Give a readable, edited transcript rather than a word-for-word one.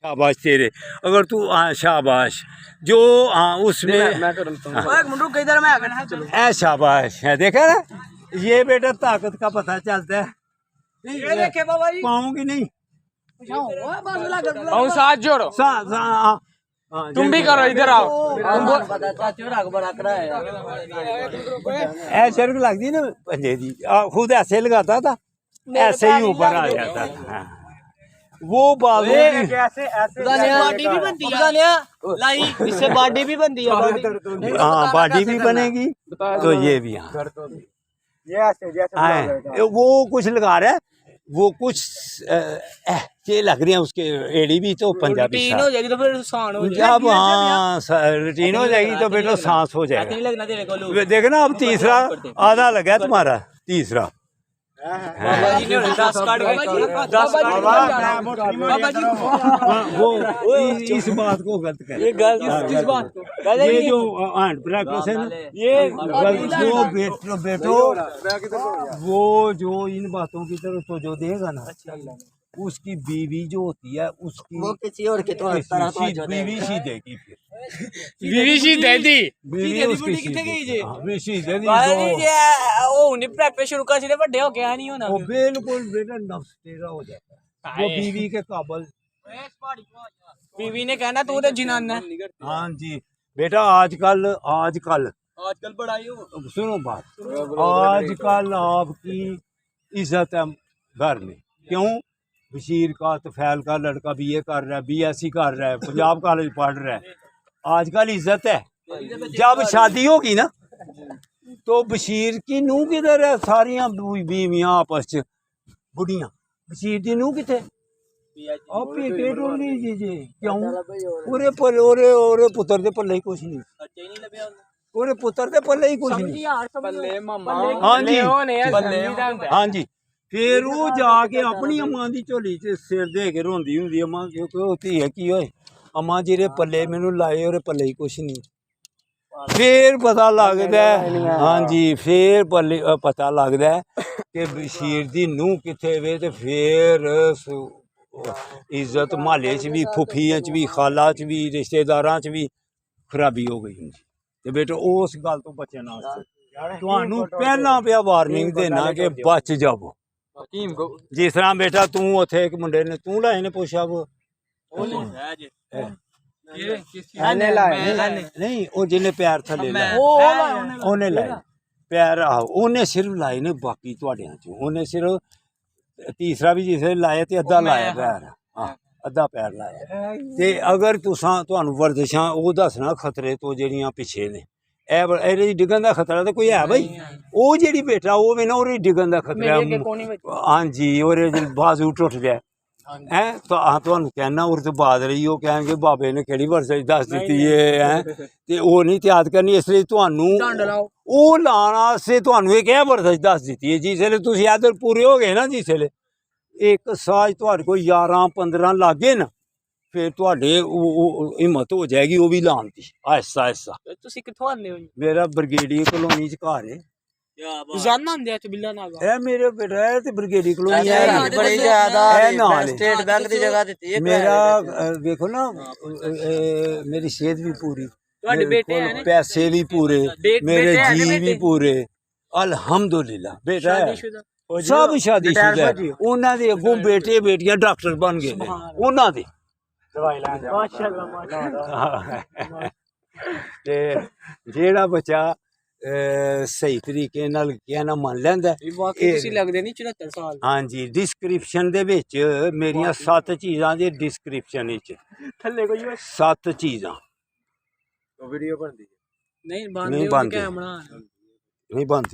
शाबाश तेरे, अगर तू शाबाश जो उसमें ऐ शाबाश है, देखा ना ये बेटा ताकत का पता चलता है। पाऊंगी नहीं साथ जोड़ो, तुम भी करो, इधर आओ। ऐ शर्क लगती ना पंजे दी, खुद ऐसे लगाता था, ऐसे ही ऊपर आ जाता था। वो बाजू ऐसे बॉडी भी बनती है लाई, इससे बॉडी भी बनती है। हाँ बॉडी भी बनेगी तो ये भी। हाँ वो कुछ लगा रहा है, वो कुछ ये लग रही है उसके एड़ी भी, तो पंजाबी रूटीन हो जाएगी तो फिर आसान हो जाएगी। जब हाँ रूटीन हो जाएगी तो बेटा सांस हो जाएगा। नहीं लगना तेरे को। देखना अब तीसरा आधा लगा है तुम्हारा, तीसरा बाबा जी ने 10 कार्ड गए, 10 वो इस बात को गलत कर, ये गलत किस बात को? ये जो हैंड प्रैक्टिस है ना, ये गलत। वो बेटो वो जो इन बातों की तरफ तो जो देगा ना, उसकी बीवी जो होती है उसकी वो किसी और के तो बीवी सी देगी, फिर बीवी सी दे दी। बीवी उसकी कितने गई जे बीवी दे दी। ਉਹ ਹੁਣੇ ਪ੍ਰੈਕਟਿਸ ਸ਼ੁਰੂ ਕਰ ਸੀ ਵੱਡੇ ਹੋ ਕੇ ਆ ਨਹੀਂ ਹੋਣਾ। वो बिल्कुल बेटा नफ्स तेरा हो जाता है, वो बीवी के काबल। बीवी ने कहना तू तो जिनाना है। हाँ जी बेटा, आजकल बड़ा ही हो। सुनो बात, आजकल आपकी इज्जत है घर में, क्यों? बशीर का तफैल का लड़का BA कर रहा है, BSc कर रहा है, पंजाब कॉलेज पढ़ रहा है, आजकल इज्जत है। जब शादी होगी ना तो बशीर की नूह किधर है? सारियां बीवियां आपस च बुढ़ियां, बशीर की नूह किथे? आप पेके टोली जी क्यों? ओरे पुत्र दे पल्ले ही कुछ नहीं, ओरे पुत्र दे पल्ले ही कुछ नहीं। हाँ जी फिर वो जाके अपनी अम्मा की झोली च सिर दे के रोंदी हुंदी, अम्मा क्योंकि होती है कि होए अम्मा जेरे पल्ले मैनू लाए ओरे पल्ले ही कुछ नहीं। फिर पता लगता है, हाँ जी फिर पता लगता है कि बशीर दी नूह किथे वे, तो फिर इज्जत म्हाले च भी, फुफियां च भी, खाला च भी, रिश्तेदारां च भी खराबी हो गई हुंदी। ते बेटा उस गल तो बचन वास्ते तुहानू पहला पिया वार्निंग देना कि बच जाओ। जिस तरह बेटा तू उथे एक मुंडे ने तू लाए ने पुशअप नहीं, वो जिन्हें पैर थले लाए लाए पैर, आहो उन्हें सिर्फ लाए ने, बाकी तुहाडियां चों उन्हें सिर्फ तीसरा भी जिसे लाया ते अद्धा लाया पैर, अद्धा पैर लाया। ते अगर तुसां तुहानू वर्जिशां ओह दसना खतरे तो जेहड़ियां पिछे ने, एह्दे डिगन का खतरा तो कोई है भाई? वो जेहड़ी बेटा वो भी ना ओह्दे डिगन का खतरा। हाँ जी ओह्दे बाजू टुट गया है, तो तुहानू कहना और तो बाद रही हो कहेंगे बाबे ने केड़ी वर्जिश दस दी है, ते ओह नहीं त्याग करनी, इसलिए तुहानू ओह लाने वास्ते तुहानू एक वर्जिश दस दी है। जिसले तुसीं इधर पूरे हो गए ना, जिसले एक साज तुहाडे कोल 11-15 लागे ना, फिर तुहाडे हिम्मत हो जाएगी वो भी लान दी आहिस्ता आहिस्ता। ਤੁਸੀਂ ਕਿੱਥੋਂ ਆਉਂਦੇ ਹੋ ਜੀ? मेरा ब्रिगेडी कॉलोनी च घर है। ਰੋਜ਼ਾਨਾ ਆਉਂਦੇ ਆ ਤੇ ਬਿੱਲਾ ਨਾਗਾ? ए मेरे बेटा है ते ब्रिगेडी कॉलोनी है, ਬੜੀ ਜ਼ਿਆਦਾ नाल ਸਟੇਟ ਬੈਂਕ ਦੀ ਜਗ੍ਹਾ ਦਿੱਤੀ ਹੈ। मेरा देखो ना मेरी सेहत भी पूरी, ਤੁਹਾਡੇ ਬੇਟੇ मेरे ਹੈ कोल पैसे भी पूरे, मेरे जी भी पूरे, अल्हम्दुलिल्लाह बेटा है सब शादीशुदा है। उन्हां दे अगों बेटे बेटियां डॉक्टर बन गए ने, उन्हां दे ते जेड़ा बच्चा सही तरीके नाल कहना मन लैंदा ਤੁਸੀਂ ਲੱਗਦੇ ਨਹੀਂ 74 ਸਾਲ। हाँ जी डिस्क्रिप्शन दे विच मेरियां 7 चीज़ां दे डिस्क्रिप्शन विच ਥੱਲੇ ਕੋਈ 7 चीज़ां वीडियो बनदी नहीं नहीं बनदी बनदी। कैमरा नहीं बनती।